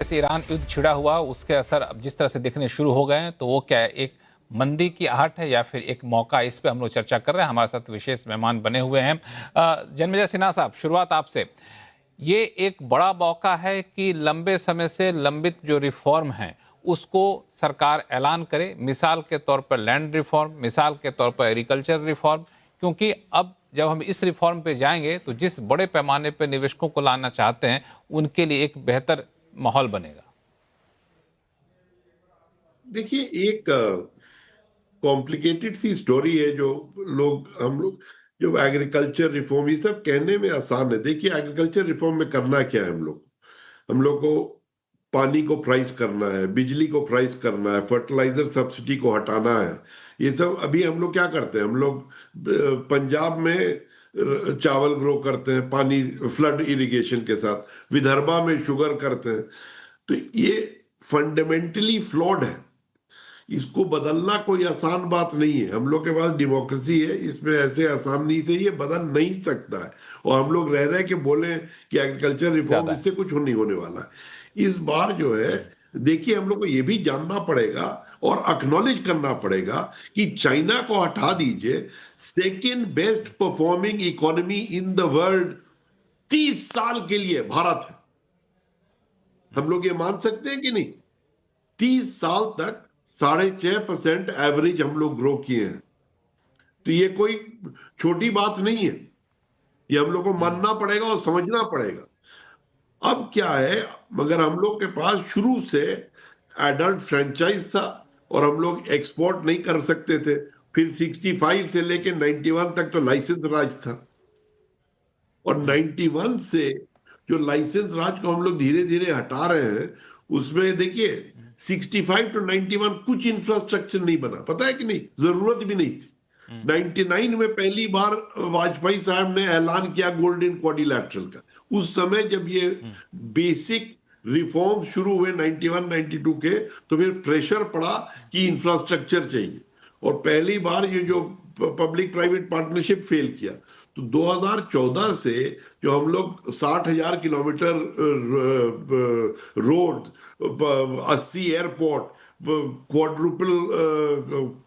जैसे ईरान युद्ध छिड़ा हुआ उसके असर अब जिस तरह से दिखने शुरू हो गए हैं, तो वो क्या है, एक मंदी की आहट है या फिर एक मौका? इस पे हम लोग चर्चा कर रहे हैं। हमारे साथ विशेष मेहमान बने हुए हैं। जन्मेजय सिन्हा साहब, शुरुआत आपसे। ये एक बड़ा मौका है कि लंबे समय से लंबित जो रिफॉर्म हैं उसको सरकार ऐलान करे, मिसाल के तौर पर लैंड रिफॉर्म, मिसाल के तौर पर एग्रीकल्चर रिफॉर्म, क्योंकि अब जब हम इस रिफॉर्म पे जाएंगे तो जिस बड़े पैमाने पर निवेशकों को लाना चाहते हैं उनके लिए एक बेहतर माहौल बनेगा। देखिए, एक कॉम्प्लिकेटेड सी स्टोरी है जो हम लोग जो एग्रीकल्चर रिफॉर्म, ये सब कहने में आसान है। देखिए, एग्रीकल्चर रिफॉर्म में करना क्या है? हम लोग को पानी को प्राइस करना है, बिजली को प्राइस करना है, फर्टिलाइजर सब्सिडी को हटाना है। ये सब अभी हम लोग क्या करते हैं? हम लोग पंजाब में चावल ग्रो करते हैं पानी फ्लड इरिगेशन के साथ, विदर्भा में शुगर करते हैं। तो ये फंडामेंटली फ्लॉड है। इसको बदलना कोई आसान बात नहीं है। हम लोग के पास डेमोक्रेसी है, इसमें ऐसे आसानी से ये बदल नहीं सकता है। और हम लोग रह रहे कि बोले कि एग्रीकल्चर रिफॉर्म, ज्यादा है। इससे कुछ नहीं होने वाला है। इस बार जो है, देखिए, हम लोग को ये भी जानना पड़ेगा और अक्नॉलेज करना पड़ेगा कि चाइना को हटा दीजिए, second best performing economy in the world 30 साल के लिए भारत है। हम लोग ये मान सकते हैं कि नहीं? 30 साल तक 6.5% एवरेज हम लोग ग्रो किए हैं। तो ये कोई छोटी बात नहीं है। ये हम लोग को मानना पड़ेगा और समझना पड़ेगा। अब क्या है, मगर हम लोग के पास शुरू से एडल्ट फ्रेंचाइज था और हम लोग एक्सपोर्ट नहीं कर सकते थे। फिर 65 से लेके 91 तक तो लाइसेंस राज था, और 91 से जो लाइसेंस राज को हम लोग धीरे धीरे हटा रहे हैं, उसमें देखिए 65 टू 91 कुछ इंफ्रास्ट्रक्चर नहीं बना, पता है कि नहीं? जरूरत भी नहीं थी। 99 में पहली बार वाजपेयी साहब ने ऐलान किया गोल्डन क्वाड्रिलैटरल का। उस समय जब ये बेसिक रिफॉर्म शुरू हुए 91 92 के, तो फिर प्रेशर पड़ा कि इंफ्रास्ट्रक्चर चाहिए, और पहली बार ये जो पब्लिक प्राइवेट पार्टनरशिप फेल किया। तो 2014 से जो हम लोग 60,000 kilometre road, 80 airport, quadruple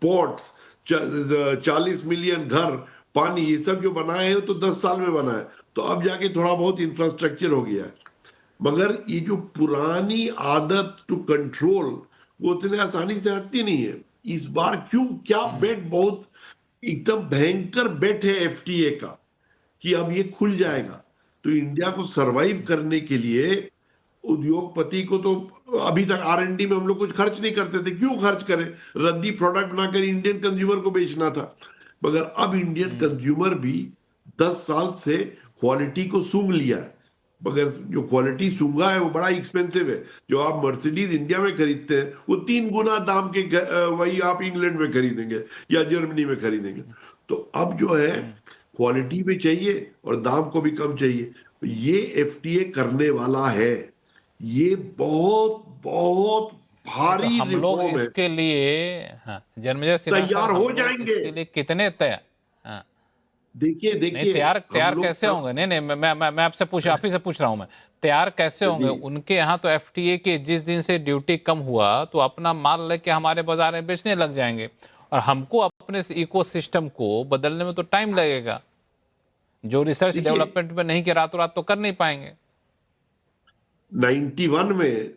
ports, 40 million घर, पानी, ये सब जो बनाए हैं तो 10 साल में बना है। तो अब जाके थोड़ा बहुत इंफ्रास्ट्रक्चर हो गया है। मगर ये जो पुरानी आदत टू कंट्रोल, वो उतने आसानी से हटती नहीं है। इस बार क्यों, क्या बेट, बहुत एकदम भयंकर बेट है एफटीए का कि अब ये खुल जाएगा। तो इंडिया को सरवाइव करने के लिए उद्योगपति को तो, अभी तक आर&डी में हम लोग कुछ खर्च नहीं करते थे, क्यों खर्च करें? रद्दी प्रोडक्ट बनाकर इंडियन कंज्यूमर को बेचना था। मगर अब इंडियन कंज्यूमर भी 10 साल से क्वालिटी को सूंघ लिया है। मगर जो क्वालिटी सूंघा है वो बड़ा एक्सपेंसिव है। जो आप मर्सिडीज इंडिया में खरीदते हैं वो 3 गुना दाम के वही आप इंग्लैंड में खरीदेंगे या जर्मनी में खरीदेंगे। तो अब जो है, क्वालिटी भी चाहिए और दाम को भी कम चाहिए। तो ये एफटीए करने वाला है। ये बहुत बहुत तो भारी हम लोग रिफॉर्म है। इसके लिए, हाँ जन्मेजय सिन्हा तैयार साहब, हो हम लोग जाएंगे। इसके लिए कितने तैयार? हाँ, देखिए नहीं देखिए, तैयार हम तैयार लोग कैसे सब, होंगे? नहीं नहीं, मैं आपसे आप ही से पूछ रहा हूं। मैं तैयार कैसे होंगे? नहीं, उनके यहाँ तो एफटीए के जिस दिन से ड्यूटी कम हुआ तो अपना माल लेके हमारे बाजार में बेचने लग जाएंगे, और हमको अपने इकोसिस्टम को बदलने में तो टाइम लगेगा। जो रिसर्च देखिए, डेवलपमेंट में नहीं किया, रातों रात तो कर नहीं पाएंगे। 91 में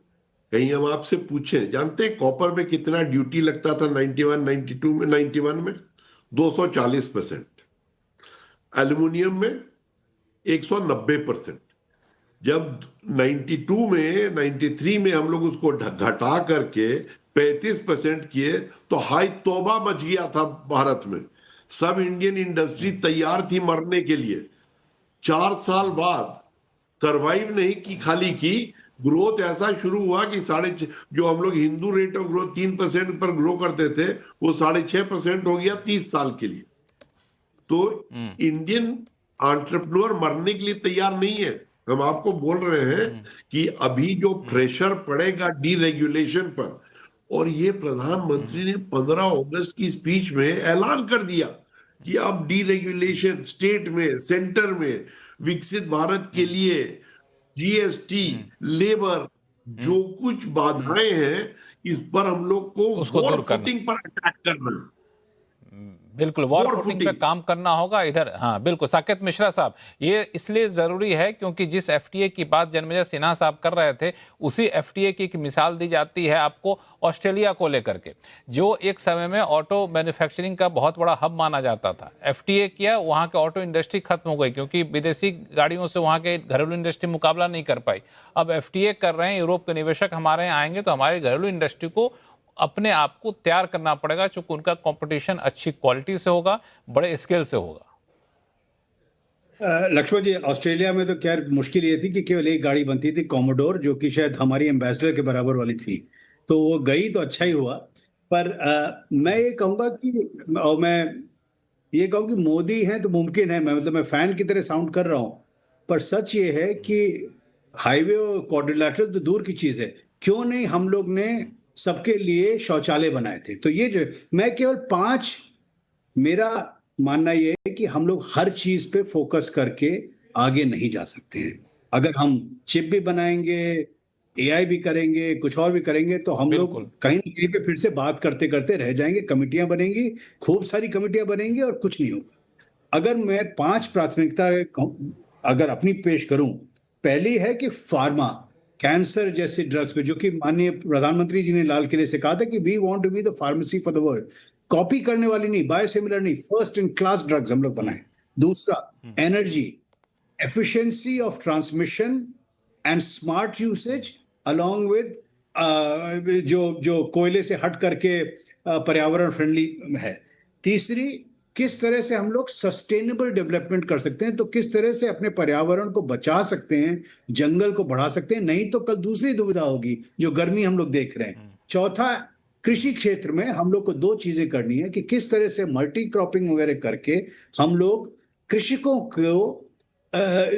कहीं हम आपसे पूछें, जानते हैं कॉपर में कितना ड्यूटी लगता था 91 92 में? 91 में 240%, एल्युमिनियम में 190%। जब 92 में 93 में हम लोग उसको घटा करके 35% किए, तो हाय तौबा मच गया था भारत में। सब इंडियन इंडस्ट्री तैयार थी मरने के लिए। 4 साल बाद सरवाइव नहीं की, खाली की ग्रोथ ऐसा शुरू हुआ कि जो हम लोग हिंदू रेट ऑफ ग्रोथ 3% पर ग्रो करते थे, वो 6.5% हो गया 30 साल के लिए। तो इंडियन एंटरप्रेन्योर मरने के लिए तैयार नहीं है। हम आपको बोल रहे हैं कि अभी जो प्रेशर पड़ेगा डीरेगुलेशन पर, और ये प्रधानमंत्री ने 15 अगस्त की स्पीच में ऐलान कर दिया कि अब डीरेगुलेशन स्टेट में, सेंटर में, विकसित भारत के लिए जीएसटी, लेबर, जो कुछ बाधाएं हैं इस पर हम लोग को उसको वॉर दूर करना। फुटिंग पर अटैक करना, बिल्कुल वॉर वॉर फुटिंग पे फुटिंग। काम करना होगा इधर। हाँ बिल्कुल साकेत मिश्रा साहब, ये इसलिए जरूरी है क्योंकि जिस एफटीए की बात जन्मेजय सिन्हा साहब कर रहे थे, उसी एफटीए की एक मिसाल दी जाती है आपको ऑस्ट्रेलिया को लेकर के, जो एक समय में ऑटो मैन्युफैक्चरिंग का बहुत बड़ा हब माना जाता था। एफटीए किया, वहाँ के ऑटो इंडस्ट्री खत्म हो गई क्योंकि विदेशी गाड़ियों से वहाँ के घरेलू इंडस्ट्री मुकाबला नहीं कर पाई। अब एफटीए कर रहे हैं, यूरोप के निवेशक हमारे यहाँ आएंगे तो हमारी घरेलू इंडस्ट्री को अपने आप को तैयार करना पड़ेगा, चूंकि उनका कंपटीशन अच्छी क्वालिटी से होगा, बड़े स्केल से होगा। लक्ष्मण जी, ऑस्ट्रेलिया में तो क्या मुश्किल ये थी कि केवल एक गाड़ी बनती थी कॉमोडोर, जो कि शायद हमारी एम्बेसडर के बराबर वाली थी। तो वो गई तो अच्छा ही हुआ। पर मैं ये कहूँगा कि, और मैं ये कहूँ कि मोदी हैं तो मुमकिन है, मैं फैन की तरह साउंड कर रहा हूँ, पर सच ये है कि हाईवे और क्वाड्रिलेटरल तो दूर की चीज है, क्यों नहीं हम लोग ने सबके लिए शौचालय बनाए थे। तो ये जो मैं केवल 5, मेरा मानना यह है कि हम लोग हर चीज पे फोकस करके आगे नहीं जा सकते हैं। अगर हम चिप भी बनाएंगे, एआई भी करेंगे, कुछ और भी करेंगे, तो हम लोग बिल्कुल कहीं न कहीं पे फिर से बात करते करते रह जाएंगे। कमिटियां बनेंगी, खूब सारी कमिटियां बनेंगी और कुछ नहीं होगा। अगर मैं 5 प्राथमिकता अगर अपनी पेश करूं, पहली है कि फार्मा, कैंसर जैसे ड्रग्स पे, जो कि माननीय प्रधानमंत्री जी ने लाल किले से कहा था कि we want to be the pharmacy for the world. Copy करने वाली नहीं, बायोसिमिलर नहीं, फर्स्ट इन क्लास ड्रग्स हम लोग बनाए। दूसरा, energy, efficiency of transmission and smart usage along with जो जो कोयले से हट करके पर्यावरण फ्रेंडली है। तीसरी, किस तरह से हम लोग सस्टेनेबल डेवलपमेंट कर सकते हैं, तो किस तरह से अपने पर्यावरण को बचा सकते हैं, जंगल को बढ़ा सकते हैं, नहीं तो कल दूसरी दुविधा होगी जो गर्मी हम लोग देख रहे हैं। चौथा, कृषि क्षेत्र में हम लोग को 2 चीजें करनी है कि किस तरह से मल्टी क्रॉपिंग वगैरह करके हम लोग कृषकों को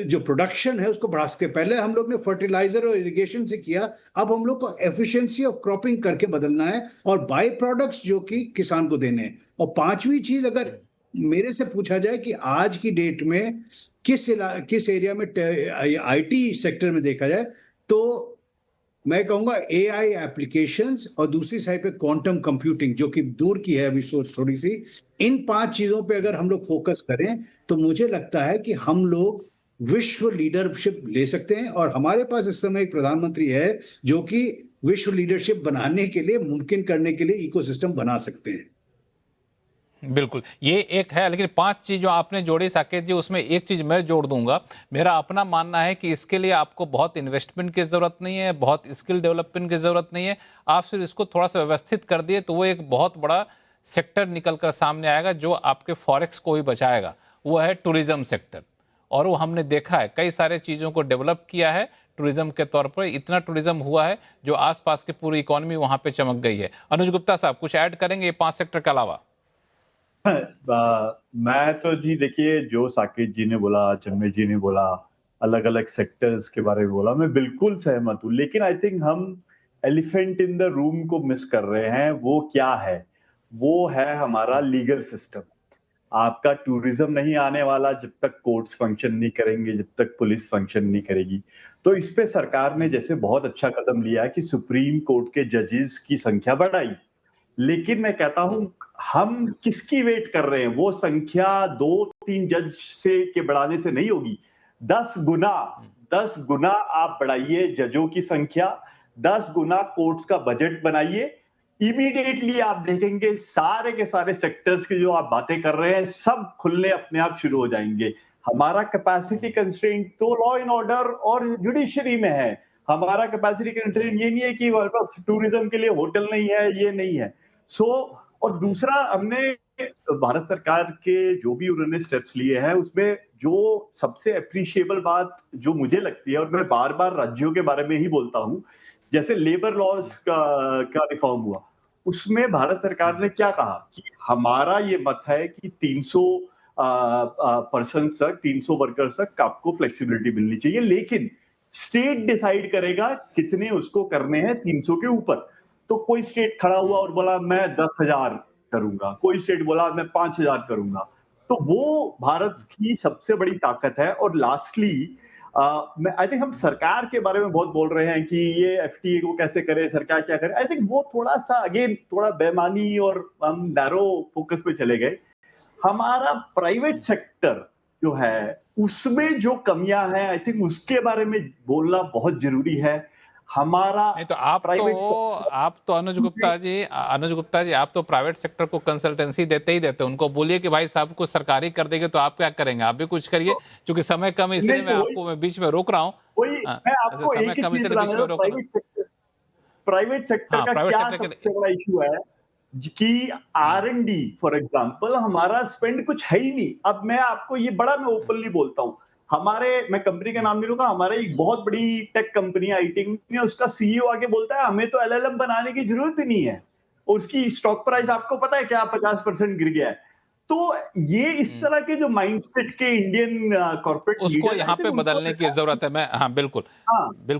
जो प्रोडक्शन है उसको बढ़ा सकते हैं। पहले हम लोग ने फर्टिलाइजर और इरिगेशन से किया, अब हम लोग को एफिशिएंसी ऑफ क्रॉपिंग करके बदलना है और बाई प्रोडक्ट्स जो कि किसान को देने हैं। और 5वीं चीज, अगर मेरे से पूछा जाए कि आज की डेट में किस एरिया में आईटी सेक्टर में देखा जाए, तो मैं कहूंगा एआई एप्लीकेशंस, और दूसरी साइड पे क्वांटम कंप्यूटिंग, जो कि दूर की है अभी सोच थोड़ी सी। इन 5 चीजों पे अगर हम लोग फोकस करें तो मुझे लगता है कि हम लोग विश्व लीडरशिप ले सकते हैं। और हमारे पास इस समय एक प्रधानमंत्री है जो कि विश्व लीडरशिप बनाने के लिए, मुमकिन करने के लिए इकोसिस्टम बना सकते हैं। बिल्कुल, ये एक है, लेकिन 5 चीज जो आपने जोड़ी साकेत जी, उसमें एक चीज मैं जोड़ दूंगा। मेरा अपना मानना है कि इसके लिए आपको बहुत इन्वेस्टमेंट की जरूरत नहीं है, बहुत स्किल डेवलपमेंट की जरूरत नहीं है। आप सिर्फ इसको थोड़ा सा व्यवस्थित कर दिए तो वो एक बहुत बड़ा सेक्टर निकल कर सामने आएगा जो आपके फॉरेक्स को भी बचाएगा। वो है टूरिज्म सेक्टर, और वो हमने देखा है कई सारे चीजों को डेवलप किया है टूरिज्म के तौर पर। इतना टूरिज्म हुआ है जो आसपास की पूरी इकोनॉमी वहां पे चमक गई है। अनुज गुप्ता साहब कुछ ऐड करेंगे ये 5 सेक्टर के अलावा? मैं तो जी देखिए, जो साकेत जी ने बोला, जन्मेजय जी ने बोला, अलग अलग सेक्टर्स के बारे में बोला, मैं बिल्कुल सहमत हूँ। लेकिन आई थिंक हम एलिफेंट इन द रूम को मिस कर रहे हैं। वो क्या है? वो है हमारा लीगल सिस्टम। आपका टूरिज्म नहीं आने वाला जब तक कोर्ट्स फंक्शन नहीं करेंगे, जब तक पुलिस फंक्शन नहीं करेगी। तो इस पे सरकार ने जैसे बहुत अच्छा कदम लिया है कि सुप्रीम कोर्ट के जजेस की संख्या बढ़ाई, लेकिन मैं कहता हूं हम किसकी वेट कर रहे हैं? वो संख्या 2-3 जज से के बढ़ाने से नहीं होगी। 10 गुना आप बढ़ाइए जजों की संख्या, 10 गुना कोर्ट्स का बजट बनाइए। इमीडिएटली आप देखेंगे सारे के सारे सेक्टर्स की जो आप बातें कर रहे हैं सब खुलने अपने आप शुरू हो जाएंगे। हमारा कैपेसिटी कंस्ट्रेंट तो लॉ एंड ऑर्डर और जुडिशरी में है। हमारा कैपेसिटी कंस्ट्रेंट ये नहीं है कि हमारे पास टूरिज्म के लिए होटल नहीं है, ये नहीं है। और दूसरा, हमने भारत सरकार के जो भी उन्होंने स्टेप्स लिए हैं उसमें जो सबसे अप्रिशिएबल बात जो मुझे लगती है, और मैं बार बार राज्यों के बारे में ही बोलता हूं, जैसे लेबर लॉज का रिफॉर्म हुआ, उसमें भारत सरकार ने क्या कहा कि हमारा ये मत है कि 300 पर्सन तक, 300 वर्कर्स तक आपको फ्लेक्सिबिलिटी मिलनी चाहिए, लेकिन स्टेट डिसाइड करेगा कितने उसको करने हैं 300 के ऊपर। तो कोई स्टेट खड़ा हुआ और बोला मैं 10,000 करूंगा, कोई स्टेट बोला मैं 5,000 करूंगा। तो वो भारत की सबसे बड़ी ताकत है। और लास्टली, मैं आई थिंक हम सरकार के बारे में बहुत बोल रहे हैं कि ये एफटीए को कैसे करे, सरकार क्या करे। आई थिंक वो थोड़ा सा अगेन थोड़ा बेमानी और हम नैरो फोकस पे चले गए। हमारा प्राइवेट सेक्टर जो है उसमें जो कमियां हैं, आई थिंक उसके बारे में बोलना बहुत जरूरी है। हमारा नहीं तो आप तो अनुज गुप्ता जी आप तो प्राइवेट सेक्टर को कंसल्टेंसी देते ही देते, उनको बोलिए कि भाई साहब कुछ सरकारी कर देंगे तो आप क्या करेंगे, आप भी कुछ करिए। क्योंकि समय कम है इसलिए मैं बीच में रोक रहा हूँ। मैं आपको एक ही चीज बता रहा हूं, प्राइवेट सेक्टर का क्या सबसे बड़ा इशू है कि R&D फॉर एग्जांपल हमारा स्पेंड कुछ है ही नहीं। अब मैं आपको ये बड़ा मैं ओपनली बोलता हूँ, मैं कंपनी का नाम नहीं लूंगा, हमारे एक बहुत बड़ी टेक कंपनी आईटी में, उसका सीईओ आके बोलता है हमें तो एलएलएम बनाने की जरूरत ही नहीं है, उसकी स्टॉक प्राइस आपको पता है क्या 50% गिर गया है। तो ये इस तरह के जो माइंडसेट के इंडियन कॉर्पोरेट उसको यहाँ पे बदलने की जरूरत है। बिल्कुल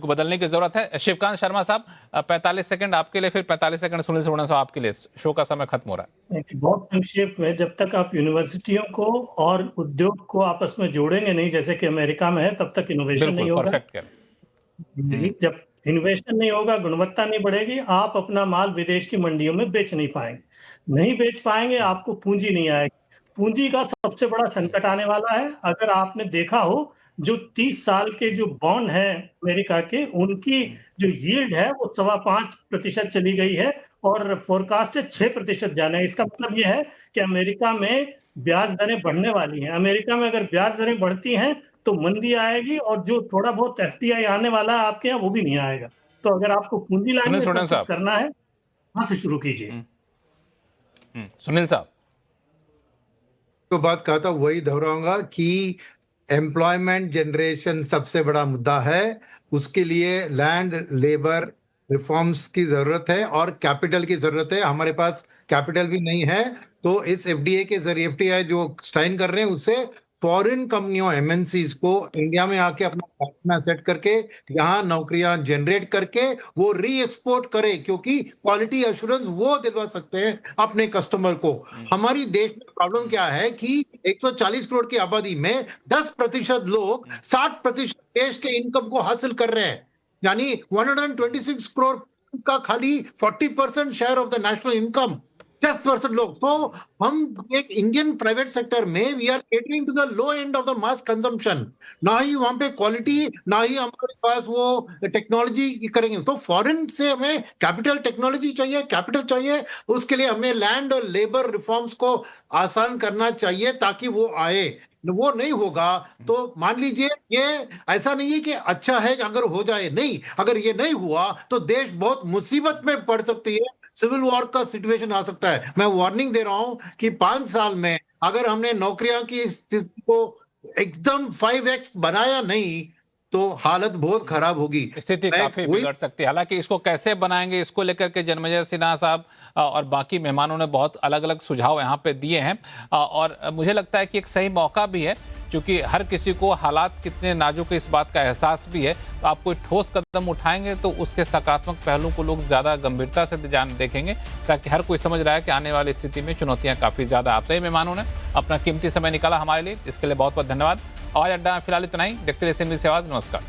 बदलने की जरूरत है। शिवकांत शर्मा साहब 45 सेकंड आपके लिए, फिर 45 सेकंड सुनील सुवर्ण साहब आपके लिए। शो का समय खत्म हो रहा है। बहुत संक्षेप में, जब तक आप यूनिवर्सिटियों को और उद्योग को आपस में जोड़ेंगे नहीं, जैसे कि अमेरिका में है, तब तक इनोवेशन नहीं होगा। जब इनोवेशन नहीं होगा, गुणवत्ता नहीं बढ़ेगी, आप अपना माल विदेश की मंडियों में बेच नहीं पाएंगे, आपको पूंजी नहीं आएगी। पूंजी का सबसे बड़ा संकट आने वाला है। अगर आपने देखा हो, जो 30 साल के जो बॉन्ड है अमेरिका के, उनकी जो यील्ड है वो 5.25% चली गई है और फोरकास्ट है 6% जाना है। इसका मतलब यह है कि अमेरिका में ब्याज दरें बढ़ने वाली हैं। अमेरिका में अगर ब्याज दरें बढ़ती हैं तो मंदी आएगी और जो थोड़ा बहुत एफडीआई आने वाला है आपके यहाँ वो भी नहीं आएगा। तो अगर आपको पूंजी लाने तो कुछ करना है, वहां से शुरू कीजिए। सुनील साहब तो बात कहता हूं, वही दोहराऊंगा कि एम्प्लॉयमेंट जनरेशन सबसे बड़ा मुद्दा है। उसके लिए लैंड लेबर रिफॉर्म्स की जरूरत है और कैपिटल की जरूरत है। हमारे पास कैपिटल भी नहीं है, तो इस एफडीए के जरिए, एफटीआई जो साइन कर रहे हैं उससे फॉरेन कंपनियों एमएनसीज को इंडिया में आके अपना सेट करके यहाँ नौकरियां जनरेट करके वो री एक्सपोर्ट करे, क्योंकि क्वालिटी एश्योरेंस वो दिलवा सकते हैं अपने कस्टमर को। हमारी देश में प्रॉब्लम क्या है कि 140 करोड़ की आबादी में 10% लोग 60% देश के इनकम को हासिल कर रहे हैं, यानी 126 करोड़ का खाली 40% share of the national income, 10% लोग। तो हम एक इंडियन प्राइवेट सेक्टर में we are catering to the low end of the mass consumption, ना ही वहां पे क्वालिटी, ना ही हमारे पास वो टेक्नोलॉजी करेंगे। तो फॉरेन से हमें कैपिटल टेक्नोलॉजी चाहिए, कैपिटल चाहिए, उसके लिए हमें लैंड और लेबर रिफॉर्म्स को आसान करना चाहिए ताकि वो आए। वो नहीं होगा तो मान लीजिए, ये ऐसा नहीं है कि अच्छा है अगर हो जाए, नहीं, अगर ये नहीं हुआ तो देश बहुत मुसीबत में पड़ सकती है, सिविल वॉर का सिचुएशन आ सकता है। मैं वार्निंग दे रहा हूं कि 5 साल में अगर हमने नौकरियां की स्थिति को एकदम 5x बनाया नहीं तो हालत बहुत खराब होगी, स्थिति काफी बिगड़ सकती है। हालांकि इसको कैसे बनाएंगे, इसको लेकर के जन्मेजय सिन्हा साहब और बाकी मेहमानों ने बहुत अलग अलग सुझाव यहाँ पे दिए हैं और मुझे लगता है कि एक सही मौका भी है, क्योंकि हर किसी को हालात कितने नाजुक है इस बात का एहसास भी है। तो आप कोई ठोस कदम उठाएंगे तो उसके सकारात्मक पहलू को लोग ज्यादा गंभीरता से देखेंगे, ताकि हर कोई समझ रहा है कि आने वाली स्थिति में चुनौतियां काफी ज्यादा। आप सभी मेहमानों ने अपना कीमती समय निकाला हमारे लिए, इसके लिए बहुत बहुत धन्यवाद। आवाज अड्डा में फिलहाल इतना ही। देखते रहिए CNBC आवाज। नमस्कार।